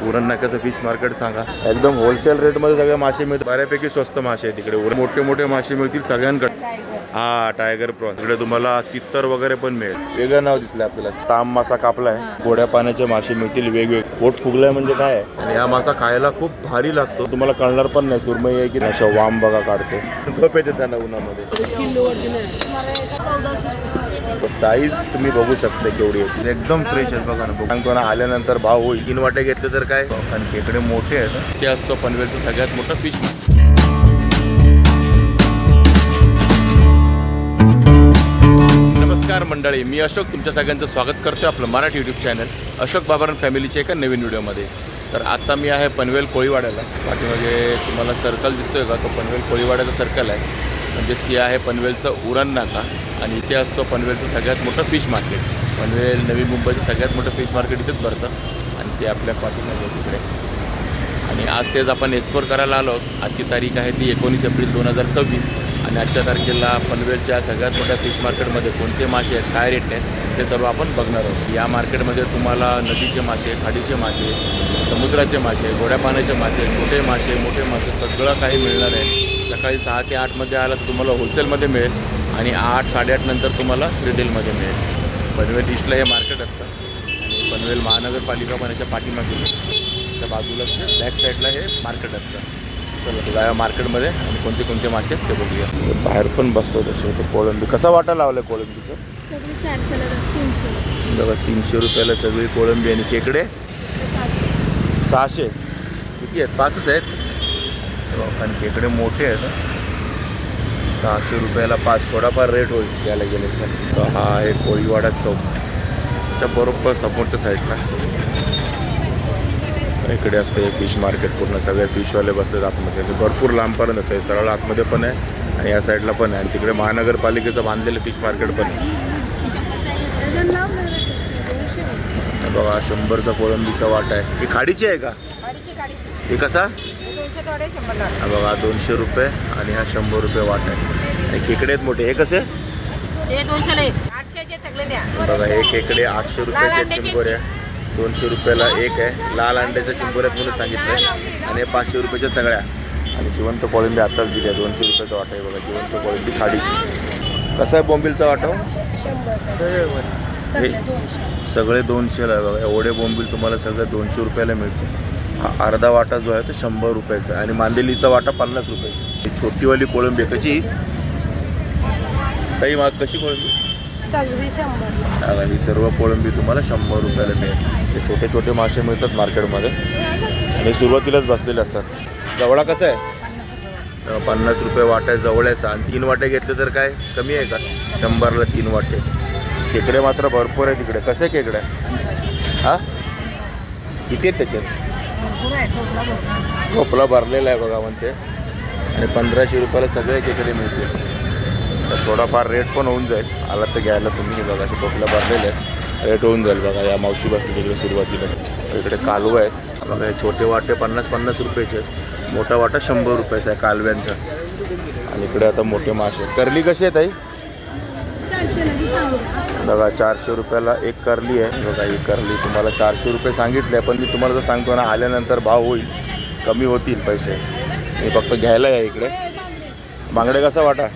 Uran नाक्याचं fish market सांगा. एकदम wholesale रेटमध्ये सगळे मासे मिळतात. बऱ्यापैकी स्वस्त मासे आहेत तिकडे. मोठे मोठे मासे मिळतील सगळ्यांकडे. हा टायगर प्रॉन तिकडे तुम्हाला कित्तर वगैरे पण मिळेल. वेगळं नाव दिसलं आपल्याला. ताम मासा कापलाय. गोड्या पाण्याचे मासे मिळतील वेगवेगळे. पोट फुगलाय म्हणजे काय आहे. आणि हा मासा खायला खूप भारी लागतो. तुम्हाला कळणार पण नाही सुरमई आहे की अशा वाम बघा काढतो. झोप येते त्यांना उन्हामध्ये. साईज तुम्ही बघू शकता केवढी आहे. एकदम फ्रेश आहे बघा ना. सांगतो ना आल्यानंतर भाव होईल. 3 वाटे घेतले तर काय. आणि खेकडे मोठे आहेत. ते असतो पनवेलचं सगळ्यात मोठं फिश. नमस्कार मंडळी, मी अशोक तुमच्या सगळ्यांचं स्वागत करतो आपलं मराठी यूट्यूब चॅनल अशोक बाबारान फॅमिलीच्या एका नवीन व्हिडिओमध्ये. तर आता मी आहे पनवेल कोळीवाड्याला. पाठीमागे तुम्हाला सर्कल दिसतोय का, तो पनवेल कोळीवाड्याचा सर्कल आहे. म्हणजेच हे आहे पनवेलचं उरण नाका. आणि इथे असतो पनवेलचं सगळ्यात मोठं फिश मार्केट. पनवेल नवी मुंबईचं सगळ्यात मोठं फिश मार्केट इथेच भरतं. आणि ते आपल्या पाठीमागे तिकडे. आणि आज तेच आपण एक्सप्लोर करायला आलो. आजची तारीख आहे ती 19 एप्रिल 2026. आणि आजच्या तारखेला पनवेलच्या सगळ्यात मोठ्या फिश मार्केटमध्ये कोणते मासे आहेत, काय रेट आहेत, ते सर्व आपण बघणार आहोत. या मार्केटमध्ये तुम्हाला नदीचे मासे, खाडीचे मासे, समुद्राचे मासे, गोड्या पाण्याचे मासे, मोठे मासे सगळं काही मिळणार आहे. सकाळी 6 ते 8मध्ये आला तर तुम्हाला होलसेलमध्ये मिळेल. आणि 8, 8:30 नंतर तुम्हाला रिटेलमध्ये मिळेल. पनवेल ईस्टला हे मार्केट असतं. आणि पनवेल महानगरपालिका पण याच्या पाठीमागे त्या बाजूला बॅक साईडला हे मार्केट असतं. चला जाऊया मार्केटमध्ये आणि कोणते कोणते मासे आहेत ते बघूया. बाहेर पण बसतो तसे. तो कोळंबी कसा वाटा लावला आहे कोळंबीचं? सगळी 400 ला 300. बघा 300 रुपयाला सगळी कोळंबी. आणि खेकडे 600. किती आहेत? 5च आहेत. आणि खेकडे मोठे आहेत. 600 रुपयाला 5. थोडाफार रेट होईल द्यायला गेले तर. हा आहे कोळीवाडा चौक. त्याच्या बरोबर समोरच्या साईडला इकडे असते हे फिश मार्केट. पूर्ण सगळे फिशवाले बसले आतमध्ये. भरपूर लांबपर्यंत असते. सरळ आतमध्ये पण आहे आणि या साईडला पण आहे. आणि तिकडे महानगरपालिकेचं बांधलेलं फिश मार्केट पण आहे. बघा 100चा कोळंबीचा वाटा आहे. ही खाडीची आहे का? हे कसा? हा बघा 200 रुपये. आणि हा 100 रुपये वाटा आहे. आणि खेकडे आहेत मोठे. हे कसे? बघा हे खेकडे 800 रुपयाचे चिंबोऱ्या. 200 रुपयाला एक आहे. लाल अंड्याच्या चिंबोऱ्यात म्हणून सांगितलं. आणि 500 रुपयाच्या सगळ्या. आणि जिवंत कोळंबी आताच दिली आहे. 200 रुपयाचा वाटा आहे बघा. जिवंत कोळंबी खाडीची. कसा आहे बोंबीलचा वाटा? हे सगळे 200ला आहे बघा. एवढे बोंबील तुम्हाला सगळं 200 रुपयाला मिळते. हा अर्धा वाटा जो आहे तो 100 रुपयाचा आहे. आणि मांदेलीचा वाटा 50 रुपये. ही छोटीवाली कोळंबी कशी ताई? माग कशी कोळंबी? ही सर्व कोळंबी तुम्हाला 100 रुपयाला मिळेल. हे छोटे छोटे मासे मिळतात मार्केटमध्ये. आणि सुरुवातीलाच बसलेले असतात. जवळा कसा आहे? 50 रुपये वाटा आहे जवळ्याचा. आणि 3 वाटे घेतले तर काय कमी आहे का? 100ला 3 वाटे. खेकडे मात्र भरपूर आहे तिकडे. कसे खेकडे? हां किती आहेत त्याच्यात? खोपला भरलेला आहे बघा म्हणते. आणि 1500 रुपयाला सगळे खेकडे मिळतील. तर थोडाफार रेट पण होऊन जाईल. आला तर घ्यायला तुम्ही. बघा असे खोपला भरलेले आहेत. रेट होऊन जाईल बघा. या मावशी बसली तिकडे सुरुवातीला. इकडे कालवं आहेत बघा. हे छोटे वाटे 50-50 रुपयाचे आहेत. मोठा वाटा 100 रुपयाचा आहे कालव्यांचा. आणि इकडे आता मोठे मासे. करली कशी आहे ताई? बघा 400 रुपयाला एक करली आहे बघा. ही करली तुम्हाला 400 रुपये सांगितले. पण मी तुम्हाला जर सांगतो ना आल्यानंतर भाव होईल, कमी होतील पैसे. मी फक्त घ्यायला आहे इकडे. बांगडे कसा वाटा?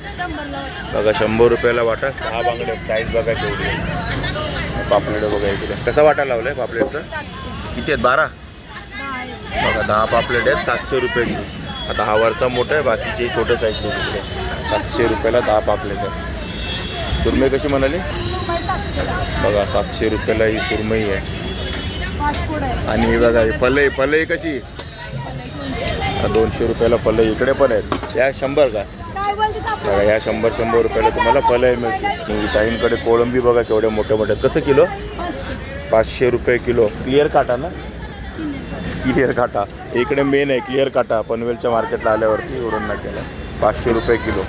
बघा 100 रुपयाला वाटा. 6 बांगडे. साईज बघा केवढी आहे. पापलेट बघा इकडे. कसा वाटा लावला आहे पापलेटचा? किती आहेत? 12. बघा 10 पापलेट आहेत 700 रुपयाची. आता हा वरचा मोठा आहे, बाकीचे छोटे साईजचे तिकडे. 700 रुपयाला 10 पापलेट आहे. सुरमई कशी म्हणाली? बघा 700 रुपयाला ही सुरमई आहे. आणि बघा ही फलई कशी? 200 रुपयाला फलई. इकडे पण आहेत. या 100 का? बघा या 100 रुपयाला तुम्हाला फलई मिळते. ताईंकडे कोळंबी बघा केवढे मोठे मोठे. कसं किलो? 500 रुपये किलो. क्लिअर काटा ना? क्लिअर काटा इकडे मेन आहे. क्लिअर काटा पनवेलच्या मार्केटला आल्यावरती उरण नाक्याला 500 रुपये किलो.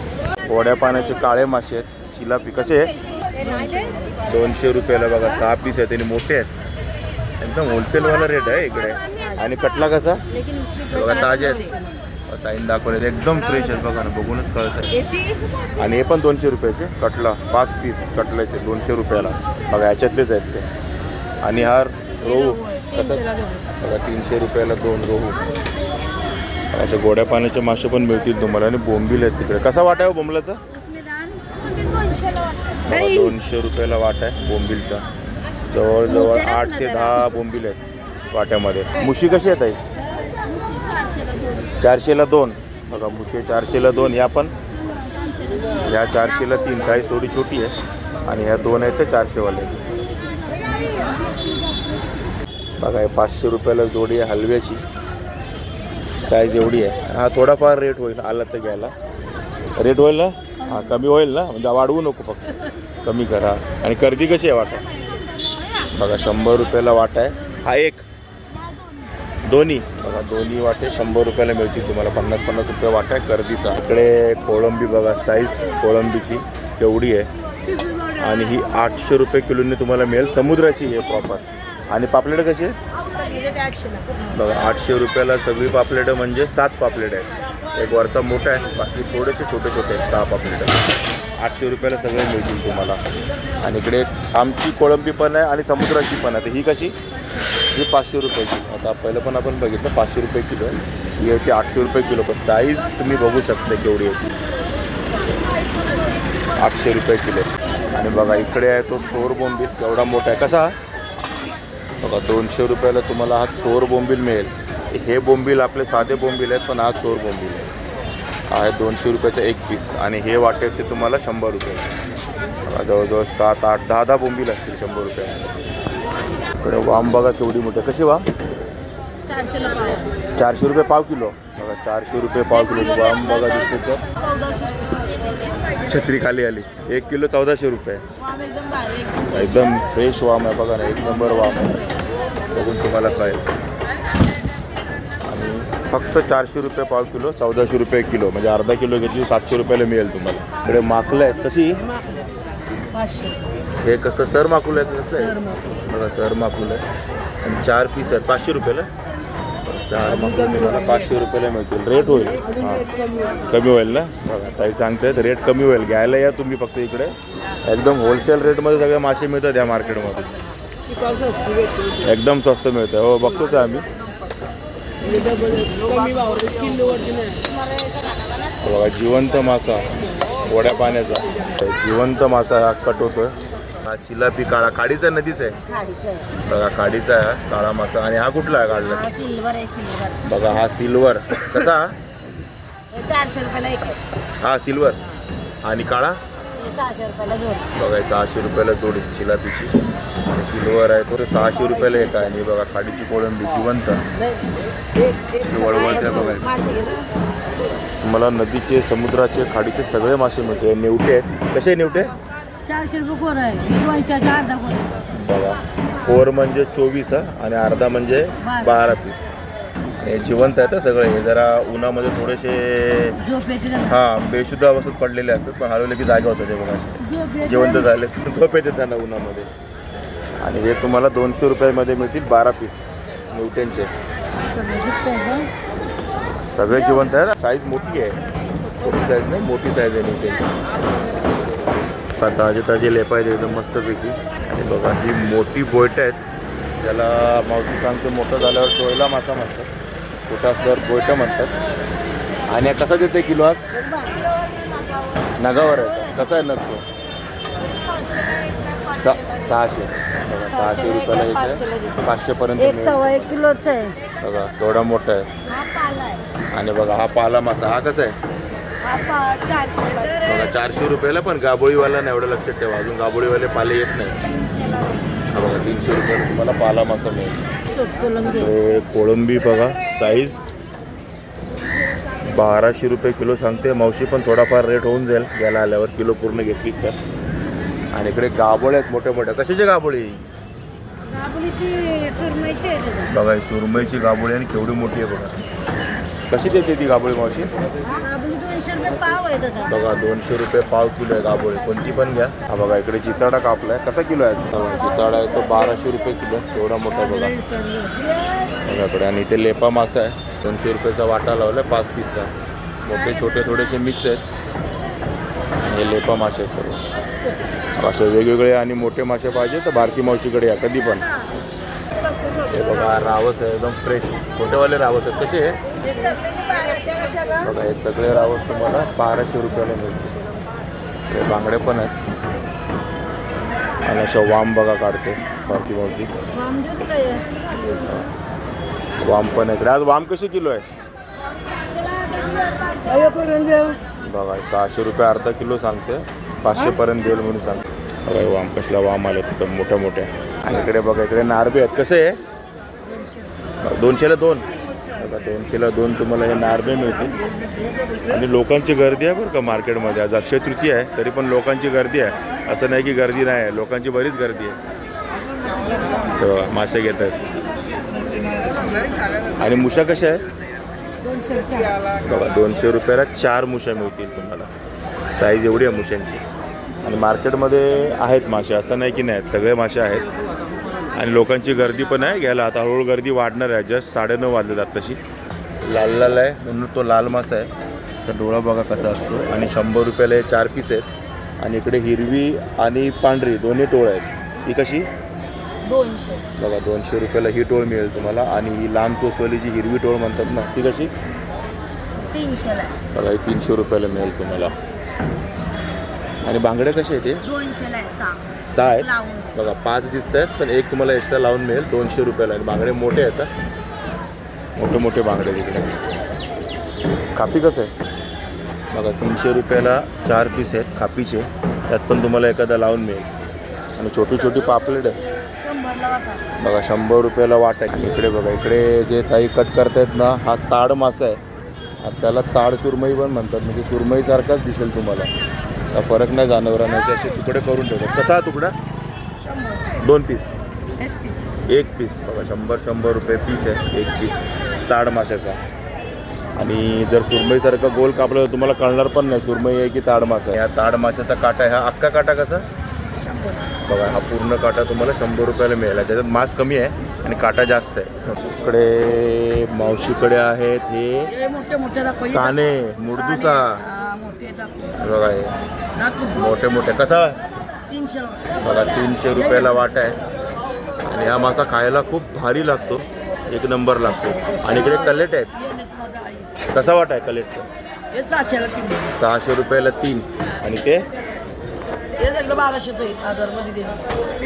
गोड्या पाण्याचे काळे मासे आहेत. चिलापी कसे आहे? 200 रुपयाला बघा. 6 पीस आहेत आणि मोठे आहेत. एकदम होलसेलवाला रेट आहे इकडे. आणि कटला कसा? बघा ताजे आहेत. ताईन दाखवले एकदम फ्रेश आहेत बघा ना. बघूनच कळत आहे. आणि हे पण 200 रुपयाचे कटला. 5 पीस कटल्याचे 200 रुपयाला बघा. याच्यातलेच आहेत ते. आणि हा रोहू कसा? बघा 300 रुपयाला 2 रोहू. असे गोड्या पाण्याचे मासे पण मिळतील तुम्हाला. आणि बोंबील आहेत तिकडे. कसा वाटा आहे हो बोंबलाचा? बघा 200 रुपयाला वाटा आहे बोंबीलचा. जवळजवळ 8 ते 10 बोंबील आहेत वाट्यामध्ये. मुशी कशी आहे ताई? 400ला 2. बघा मुशी 400ला 2. या पण ह्या 400ला 3. साईज थोडी छोटी आहे. आणि ह्या 2 आहेत ते 400वाले. बघा हे 500 रुपयाला जोडी आहे हलव्याची. साईज एवढी आहे. हा थोडाफार रेट होईल आला तर घ्यायला. रेट होईल ना? हां कमी होईल ना? म्हणजे वाढवू नको, फक्त कमी करा. आणि कर्दी कशी आहे वाटा? बघा 100 रुपयाला वाटा आहे. हा एक दोन्ही. बघा दोन्ही वाटे 100 रुपयाला मिळतील तुम्हाला. 50-50 रुपये वाटा आहे कर्दीचा. इकडे कोळंबी बघा साईज कोळंबीची केवढी आहे. आणि ही 800 रुपये किलोने तुम्हाला मिळेल. समुद्राची आहे प्रॉपर. आणि पापलेट कशी आहे? बघा 800 रुपयाला सगळी पापलेटं म्हणजे 7 पापलेट आहेत. एक वरचा मोठा आहे, बाकी थोडेसे छोटे छोटे आहेत. 6 पापलेट आहेत. 800 रुपयाला सगळे मिळतील तुम्हाला. आणि इकडे आमची कोळंबी पण आहे आणि समुद्राची पण आहे. ही कशी? ही 500 रुपये किलो. आता पहिलं पण आपण बघितलं 500 रुपये किलो आहे. ही आहे ती 800 रुपये किलो. पण साईज तुम्ही बघू शकता केवढी आहे ती. 800 रुपये किलो. आणि बघा इकडे आहे तो चोर बोंबील. केवढा मोठा आहे. कसा? बघा 200 रुपयाला तुम्हाला हा चोर बोंबील मिळेल. हे बोंबील आपले साधे बोंबील आहेत, पण हा चोर बोंबील आहे. हा आहे 200 रुपयाचा एक पीस. आणि हे वाटे ते तुम्हाला 100 रुपये. बघा जवळजवळ 7, 8, 10 बोंबील असतील 100 रुपये. इकडे वाम बघा केवढी मोठी. कशी वाम? 400 रुपये पाव किलो. बघा 400 रुपये पाव किलो वाम बघा दिसते तर. छत्री खाली आली. 1 किलो 1400 रुपये. एकदम फ्रेश वाम आहे बघा ना. 1 नंबर वाम आहे. बघून तुम्हाला कळेल. आणि फक्त 400 रुपये पाव किलो, 1400 रुपये किलो. म्हणजे अर्धा किलो घेतली 700 रुपयाला मिळेल तुम्हाला. इकडे माकुलं आहेत. कशी? हे कसं सर माकुलं आहे? कसलं आहे? बघा सर माकुलं आहे. आणि 4 पीस आहेत 500 रुपयाला. 4 माकुलं तुम्हाला 500 रुपयाला मिळतील. रेट होईल. हां कमी होईल ना? बघा ताई सांगतायत रेट कमी होईल. घ्यायला या तुम्ही फक्त इकडे. एकदम होलसेल रेटमध्ये सगळे मासे मिळतात या मार्केटमध्ये. एकदम स्वस्त मिळतं. हो बघतोच आहे आम्ही. बघा जिवंत मासा गोड्या पाण्याचा. जिवंत मासा हा कट होतोय. हा चिलापी काळा. खाडीचा नदीचा आहे. बघा खाडीचा आहे काळा मासा. आणि हा कुठला आहे काढला? बघा हा सिल्वर. कसा? 400 रुपयाला एक. हा सिल्वर. आणि काळा? 600 रुपयाला जोड. बघा 600 रुपयाला जोडी चिलापीची. आणि सिल्वर आहे तो 600 रुपयाला एक आहे. आणि बघा खाडीची कोळंबी जिवंत वळवळते. बघा मला नदीचे समुद्राचे खाडीचे सगळे मासे मिळते. नेवटे आहेत. कसे नेवटे? 400 रुपये कोर आहे. 200चा अर्धा कोर. बघा कोर म्हणजे 24 आणि अर्धा म्हणजे 12 पीस. हे जिवंत आहेत सगळे. हे जरा उन्हामध्ये थोडेसे हां बेशुद्ध अवस्थेत पडलेले असतात, पण हलवले की जागा होतात. ते बघा असे जिवंत झाले. झोप येते त्यांना उन्हामध्ये. आणि हे तुम्हाला 200 रुपयामध्ये मिळतील 12 पीस न्यूटनचे. सगळे जिवंत आहेत. साईज मोठी आहे, छोटी साईज नाही, मोठी साईज आहे न्यूटनची. ताजे ताजे लेप आहेत एकदम मस्तपैकी. आणि बघा ही मोठी बोट आहेत. त्याला मावशी सांगते मोठं झाल्यावर टोयला मासा म्हणतात, छोटा असल्यावर बोयटं म्हणतात. आणि कसा देते किलो आज? नगावर आहे. कसा आहे नग तो? 600. बघा 600 रुपयाला एक आहे. 500पर्यंत एक 1.25 किलोचा आहे. बघा केवढा मोठा आहे. आणि बघा हा पाला मासा. हा कसा आहे? बघा 400 रुपयाला. पण गाबोळीवाला नाही, एवढं लक्षात ठेवा. अजून गाबोळीवाले पाले येत नाही. हा बघा 300 रुपयाला तुम्हाला पाला मासा मिळेल. कोळंबी बघा साईज 1200 रुपये किलो सांगते मावशी. पण थोडाफार रेट होऊन जाईल घ्यायला आल्यावर किलो पूर्ण घेतली तर. आणि इकडे गाबोळे आहेत मोठ्या मोठ्या. कशाचे गाबोळी? बघा सुरमईची गाबोळी. आणि केवढी मोठी आहे बघा. कशी देते ती गाबोळी मावशी? बघा 200 रुपये पाव किलो आहे गाबोळी. कोणती पण घ्या. हा बघा इकडे चिताडा कापला आहे. कसा किलो आहे? चिताडा आहे तो 1200 रुपये किलो. एवढा मोठा बघा इकडे. आणि इथे लेपा मासा आहे. 200 रुपयाचा वाटा लावला आहे 5 पीसचा. मोठे छोटे थोडेसे मिक्स आहेत. हे लेपा मासे सर्व असे वेगवेगळे. आणि मोठे मासे पाहिजे तर बारकी मावशीकडे या कधी पण. हे बघा रावस आहे एकदम फ्रेश, छोटेवाले रावस आहेत. कसे आहे बघा, हे सगळे रावस तुम्हाला 1200 रुपयाला मिळतील. हे बांगडे पण आहेत आणि अशा वाम बघा काढते पार्टी मावशी. वाम पण आहे. आज वाम कशी किलो आहे बघा? 600 रुपये अर्धा किलो सांगते, 500 पर्यंत देईल म्हणून सांगते. बघा वाम कसला वाम आले एकदम मोठ्या मोठ्या. आणि इकडे बघा इकडे नारबे आहेत. कसे आहे? 200ला 2. बघा 200ला 2 तुम्हाला हे नारबे मिळतील. आणि लोकांची गर्दी आहे बरं का मार्केटमध्ये. आज अक्षय तृतीया आहे तरी पण लोकांची गर्दी आहे, असं नाही की गर्दी नाही आहे, लोकांची बरीच गर्दी आहे. तेव्हा मासे घेत आहेत. आणि मुशा कशा आहे बघा? 200 रुपयाला 4 मुशा मिळतील तुम्हाला. साईज एवढी आहे मुशांची. आणि मार्केटमध्ये आहेत मासे, असं नाही की नाही आहेत, सगळे मासे आहेत. आणि लोकांची गर्दी पण आहे घ्यायला. आता हळूहळू गर्दी वाढणार आहे. जस्ट 9:30 वाजले जात तशी. लाल लाल आहे म्हणून तो लाल मासा आहे. तर डोळा बघा कसा असतो. आणि 100 रुपयाला हे 4 पीस आहेत. आणि इकडे हिरवी आणि पांढरी दोन्ही टोळ आहेत. ही कशी 200 बघा? 200 रुपयाला ही टोळ मिळेल तुम्हाला. आणि ही लांब तोसवाली जी हिरवी टोळ म्हणतात ना, ती कशी 300ला बघा? ही 300 रुपयाला मिळेल तुम्हाला. आणि बांगडे कसे आहेत? ते 200ला 6 आहेत बघा. 5 दिसत आहेत पण एक तुम्हाला एक्स्ट्रा लावून मिळेल 200 रुपयाला. आणि बांगडे मोठे आहेत, मोठे मोठे बांगडे तिकडे. खापी कसं आहे बघा? 300 रुपयाला 4 पीस आहेत खापीचे, त्यात पण तुम्हाला एखादा लावून मिळेल. आणि छोटी छोटी पापलेट आहे बघा, 100 रुपयाला वाट आहे. इकडे बघा, इकडे जे ताई कट करतायत ना, हा ताड मासा आहे. त्याला ताड सुरमई पण म्हणतात, म्हणजे सुरमईसारखाच दिसेल तुम्हाला. फरक नाही जाणवराण्याचे असे तुकडे करून ठेवतात. कसा हा तुकडा? 2 पीस 1 पीस बघा. 100 रुपये पीस आहे 1 पीस ताड माशाचा. आणि जर सुरमईसारखं गोल कापलं तर तुम्हाला कळणार पण नाही सुरमई आहे की ताड मासा आहे. या ताड माशाचा काटा आहे. हा अख्खा काटा कसा बघा? हा पूर्ण काटा तुम्हाला 100 रुपयाला मिळेल. त्याच्यात मांस कमी आहे आणि काटा जास्त आहे. इकडे मावशीकडे आहेत हे काने मुर्दुसा बघा. हे मोठे मोठे. कसा 300 बघा? 300 रुपयाला वाटा आहे. आणि हा मासा खायला खूप भारी लागतो, एक नंबर लागतो. आणि इकडे कलेट आहेत. कसा वाटा आहे कलेटचा? 600 रुपयाला 3. आणि ते 1200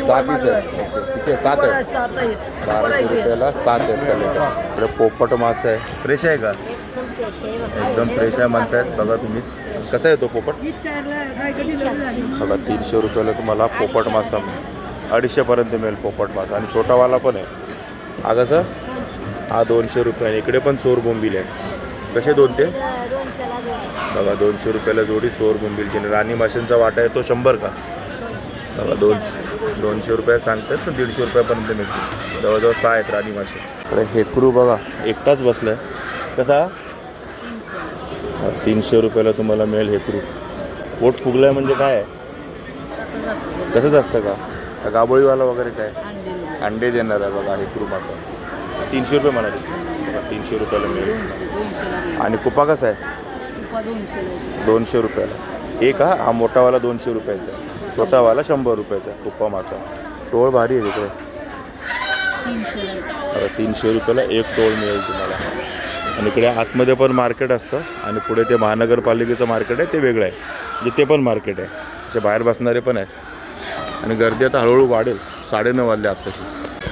6 पीस आहेत. किती आहे? 7 आहे. 1200 रुपयाला 7 आहेत कलेट. इकडे पोपट मासा आहे. फ्रेश आहे का? एकदम फ्रेश आहे म्हणतायत बघा तुम्हीच. कसा आहे तो पोपट बघा? 300 रुपयाला तुम्हाला पोपट मासा 250 पर्यंत मिळेल पोपट मासा. आणि छोटावाला पण आहे. हा कसं? हा 200 रुपये. इकडे पण चोर बोंबील आहे. कसे 2 ते बघा? 200 रुपयाला जोडी चोर बोंबील. राणी माशांचा वाटा आहे तो 100 का बघा? 200 रुपये सांगतात पण 150 रुपयापर्यंत मिळतील. जवळजवळ 6 आहेत राणी मासे. इकडे हेकरू बघा एकटाच बसला आहे. कसा? 300 रुपयाला तुम्हाला मिळेल हेकरू. पोट फुगलं आहे म्हणजे काय आहे? तसंच असतं का गाबोळीवाला वगैरे काय अंडे देणार आहे बघा? हेकरू मासा 300 रुपये म्हणाले बघा. 300 रुपयाला मिळेल. आणि कुपा कसा आहे? 200 रुपयाला एक. हा मोठावाला 200 रुपयाचा आहे, छोटावाला 100 रुपयाचा कुप्पा मासा. टोळ भारी आहे तिकडे. 300 रुपयाला एक टोळ मिळेल तुम्हाला. आणि इकडे आतमध्ये पण मार्केट असतं आणि पुढे ते महानगरपालिकेचं मार्केट आहे ते वेगळं आहे, म्हणजे ते पण मार्केट आहे. असे बाहेर बसणारे पण आहेत. आणि गर्दी आता हळूहळू वाढेल. 9:30 वाजले आत्ताशी.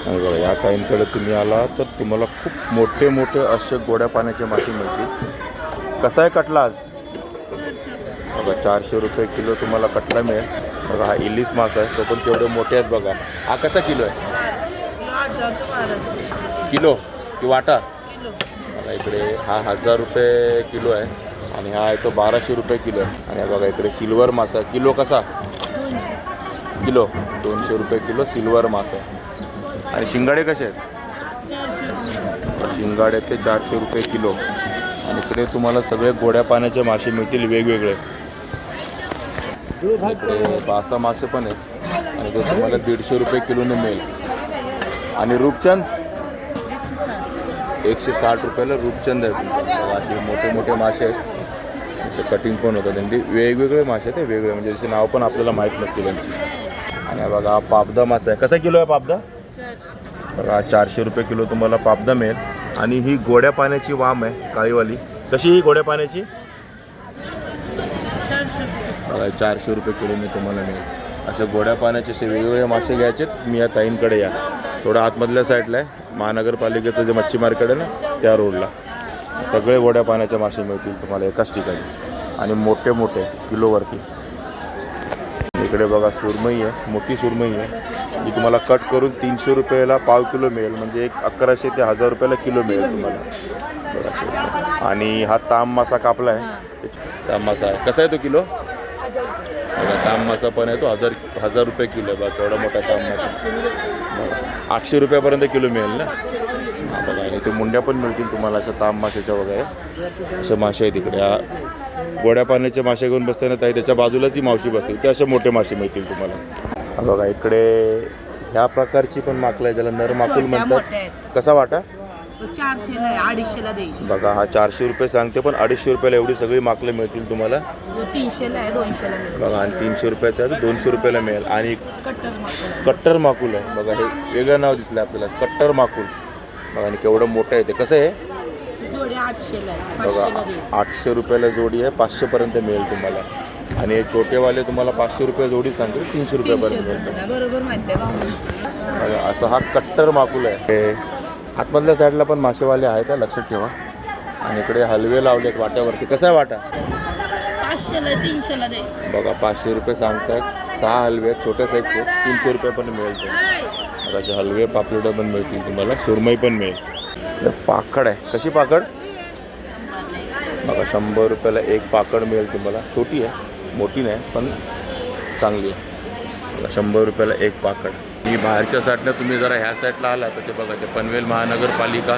आणि बघा या टाईमकडे तुम्ही आला तर तुम्हाला खूप मोठे मोठे असे गोड्या पाण्याचे मासे मिळतील. कसा आहे कटला आज बघा? 400 रुपये किलो तुम्हाला कटला मिळेल बघा. हा इलिस मासा आहे, तो पण तेवढे मोठे आहेत बघा. हा कसा किलो आहे? किलो की वाटा बघा? इकडे हा 1000 रुपये किलो आहे. आणि हा आहे तो 1200 रुपये किलो आहे. आणि बघा इकडे सिल्वर मासा किलो. कसा किलो? 200 रुपये किलो सिल्वर मासा. आणि शिंगाडे कसे आहेत? शिंगाडे ते 400 रुपये किलो. आणि इकडे तुम्हाला सगळे गोड्या पाण्याचे मासे मिळतील वेगवेगळे. इकडे बासा मासे पण आहेत आणि ते तुम्हाला 150 रुपये किलोने मिळेल. आणि रूपचंद 160 रुपयाला रूपचंद आहेत. असे मोठे मोठे मासे आहेत. असे कटिंग पण होतं त्यांनी. वेगवेगळे मासे आहेत, वेगळे म्हणजे जसे नाव पण आपल्याला माहीत नसतील त्यांची. आणि बघा हा पापदा मासा आहे. कसा किलो आहे पापदा? बघा 400 रुपये किलो तुम्हाला पापदा मिळेल. आणि ही गोड्या पाण्याची वाम आहे काळीवाली. कशी ही गोड्या पाण्याची? बघा 400 रुपये किलोने तुम्हाला मिळेल. अशा गोड्या पाण्याचे असे वेगवेगळे मासे घ्यायचे. मी या ताईंकडे या, थोडं आतमधल्या साईडला आहे, महानगरपालिकेचं जे मच्छी मार्केट आहे ना त्या रोडला. सगळे गोड्या पाण्याचे मासे मिळतील तुम्हाला एकाच ठिकाणी आणि मोठे मोठे किलोवरती. इकडे बघा सुरमई आहे, मोठी सुरमई आहे. जी तुम्हाला कट करून 300 रुपयाला पाव किलो मिळेल, म्हणजे 1100 ते 1000 रुपयाला किलो मिळेल तुम्हाला. आणि हा ताम मासा कापला आहे, ताम मासा आहे. कसा आहे तो किलो? बघा ताम मासा पण आहे तो 1000 रुपये किलो आहे. बघा केवढा मोठा ताम मासा. 800 रुपयापर्यंत किलो मिळेल ना. बघा आणि ते मुंड्या पण मिळतील तुम्हाला अशा ताम माशाच्या वगैरे असे मासे आहेत इकडे. गोड्या पाण्याचे मासे घेऊन बसताना ताई त्याच्या बाजूलाच ती मावशी बसते, ते असे मोठे मासे मिळतील तुम्हाला. बघा इकडे ह्या प्रकारची पण माकलं आहे, ज्याला नर माकुल म्हणतात. कसा वाटा? 400ला आहे, 250ला देईल. बघा हा 400 रुपये सांगते, पण 250 रुपयाला एवढी सगळी माकलं मिळतील तुम्हाला. 300ला आहे, 200ला मिळेल. बघा आणि 300 रुपयाचा आहे तो 200 रुपयाला मिळेल. आणि कट्टर कट्टर माकुल आहे. बघा हे वेगळं नाव दिसलं आपल्याला, कट्टर माकुल. बघा आणि केवढं मोठं आहे ते. कसं आहे? जोडी 800ला आहे, बघा 500ला देईल. 800 रुपयाला जोडी आहे, 500पर्यंत मिळेल तुम्हाला. आणि हे छोटेवाले तुम्हाला 500 रुपये जोडी सांगतो, 300 रुपयापर्यंत मिळतात. बरोबर माहिती आहे. बघा असं हा कट्टर माकुल आहे. हे आतमधल्या साईडला पण मासेवाले आहेत, लक्षात ठेवा. आणि इकडे हलवे लावलेत वाट्यावरती. कसा आहे वाटा? 500ला 300ला दे. बघा 500 रुपये सांगतात. 6 हलवे आहेत छोट्या साईजचे, 300 रुपये पण मिळेल. बघा असे हलवे पापलेट पण मिळतील तुम्हाला, सुरमई पण मिळेल. पाकड आहे. कशी पाकड? बघा 100 रुपयाला एक पाकड मिळेल तुम्हाला. छोटी आहे, मोठी नाही, पण चांगली आहे. बघा 100 रुपयाला एक पाकड. ही बाहेरच्या साईडनं तुम्ही जरा ह्या साईडला आला तर ते बघा ते पनवेल महानगरपालिका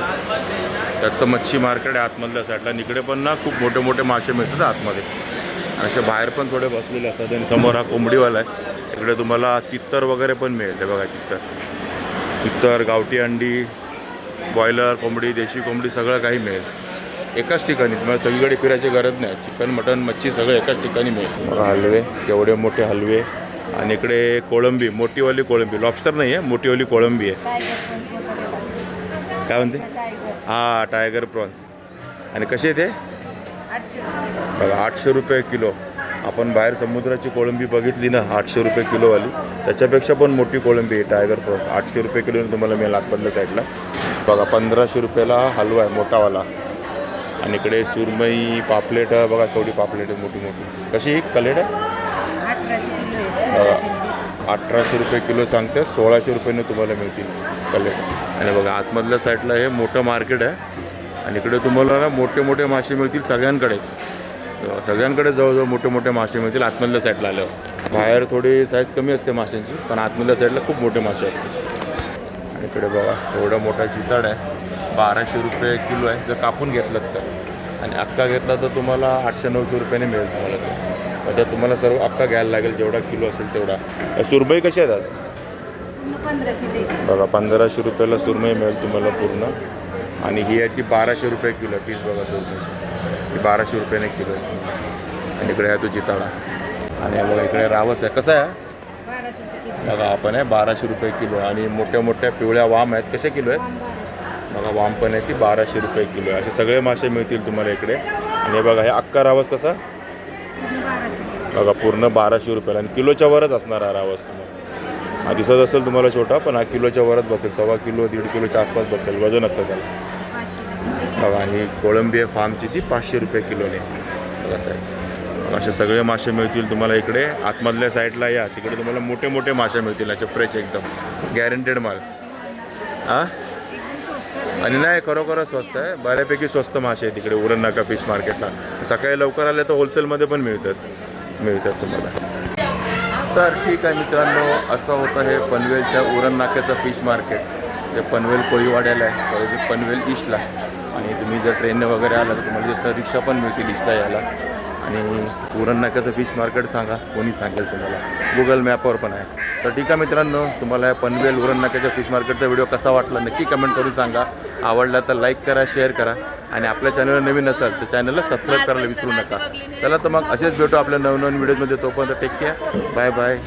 त्याचं मच्छी मार्केट आहे आतमधल्या साईडला. इकडे पण ना खूप मोठे मोठे मासे मिळतात आतमध्ये. आणि असे बाहेर पण थोडे बसलेले असतात. आणि समोर हा कोंबडीवाला आहे. इकडे तुम्हाला तित्तर वगैरे पण मिळेल. ते बघा तित्तर, गावठी अंडी, बॉयलर कोंबडी, देशी कोंबडी सगळं काही मिळेल एकाच ठिकाणी. तुम्हाला सगळीकडे फिरायची गरज नाही. चिकन, मटन, मच्छी सगळं एकाच ठिकाणी मिळेल. बघा हलवे, केवढे मोठे हलवे. आणि इकडे कोळंबी, मोठीवाली कोळंबी, लॉबस्टर नाही आहे, मोठीवाली कोळंबी आहे. काय म्हणते? हां टायगर प्रॉन्स. आणि कसे ते? 800. बघा 800 रुपये किलो. आपण बाहेर समुद्राची कोळंबी बघितली ना 800 रुपये किलोवाली, त्याच्यापेक्षा पण मोठी कोळंबी आहे टायगर प्रॉन्स. 800 रुपये किलोने तुम्हाला मिळेल आतमधल्या साईडला. बघा 1500 रुपयाला हलवा आहे मोठावाला. आणि इकडे सुरमई, पापलेट बघा केवढी पापलेट आहे मोठी मोठी. कशी कलेट आहे? 1800 किलो आहे. 1800 रुपये किलो सांगते, 1600 रुपयाने तुम्हाला मिळतील कलेट. आणि बघा आतमधल्या साईडला हे मोठं मार्केट आहे. आणि इकडे तुम्हाला ना मोठे मोठे मासे मिळतील सगळ्यांकडेच. सगळ्यांकडे जवळजवळ मोठे मोठे मासे मिळतील आतमधल्या साईडला आल्यावर. बाहेर थोडी साईज कमी असते माशांची, पण आतमधल्या साईडला खूप मोठे मासे असतात. आणि इकडे बघा एवढा मोठा चितड आहे, 1200 रुपये किलो आहे जर कापून घेतलं तर. आणि अक्का घेतला तर तुम्हाला 800-900 रुपयाने मिळेल तुम्हाला ते. त्या तुम्हाला सर्व अक्का घ्यायला लागेल, जेवढा किलो असेल तेवढा. सुरमई कशी आहेत आज? 1500 बघा 1500 रुपयाला सुरमई मिळेल तुम्हाला पूर्ण. आणि ही आहे ती 1200 रुपये किलो पीस. बघा सुरमईची ही 1200 रुपयाने किलो आहे. आणि इकडे आहे तो चिताळा. आणि बघा इकडे रावस आहे. कसा आहे? 1200 किलो. बघा आपण आहे 1200 रुपये किलो. आणि मोठ्या मोठ्या पिवळ्या वाम आहेत, कसे किलो आहेत? बघा वाम पण आहे ती 1200 रुपये किलो आहे. असे सगळे मासे मिळतील तुम्हाला इकडे. आणि बघा हे अक्का रावस कसा? 1200. बघा पूर्ण 1200 रुपयाला. आणि किलोच्या वरच असणार हा रावस तुम्हाला. हा दिसत असेल तुम्हाला छोटा, पण हा किलोच्या वरच बसेल. 1.25 किलो 1.5 किलोच्या आसपास बसेल, वजन असतं त्याला. 500. बघा आणि कोळंबी आहे फार्मची, ती 500 रुपये किलोने. बघा साईज. असे सगळे मासे मिळतील तुम्हाला इकडे. आतमधल्या साईडला या, तिकडे तुम्हाला मोठे मोठे मासे मिळतील असे फ्रेश एकदम गॅरंटेड माल. हां आणि नाही खरोखरच स्वस्त आहे, बऱ्यापैकी स्वस्त मासे आहे तिकडे उरण नाका फिश मार्केटला. सकाळी लवकर आले तर होलसेलमध्ये पण मिळतात तुम्हाला. तर ठीक आहे मित्रांनो, असं होतं हे पनवेलच्या उरण नाक्याचं फिश मार्केट. ते पनवेल कोळीवाड्याला आहे, पनवेल ईस्टला. आणि तुम्ही जर ट्रेनने वगैरे आला तर तुम्हाला तिथं रिक्षा पण मिळतील ईस्टला यायला. आणि उरण नाक्याचं फिश मार्केट सांगा, कोणी सांगेल तुम्हाला, गुगल मॅपवर पण आहे. तर ठीक आहे मित्रांनो, तुम्हाला पनवेल उरण नाक्याच्या फिश मार्केटचा व्हिडिओ कसा वाटला नक्की कमेंट करून सांगा. आवडला तर लाईक करा, शेअर करा. आणि आपल्या चॅनलवर नवीन असाल तर चॅनलला सबस्क्राईब करायला विसरू नका. चला तर मग असेच भेटू आपल्या नवनवीन व्हिडिओजमध्ये. तोपर्यंत टेक केअर, बाय बाय.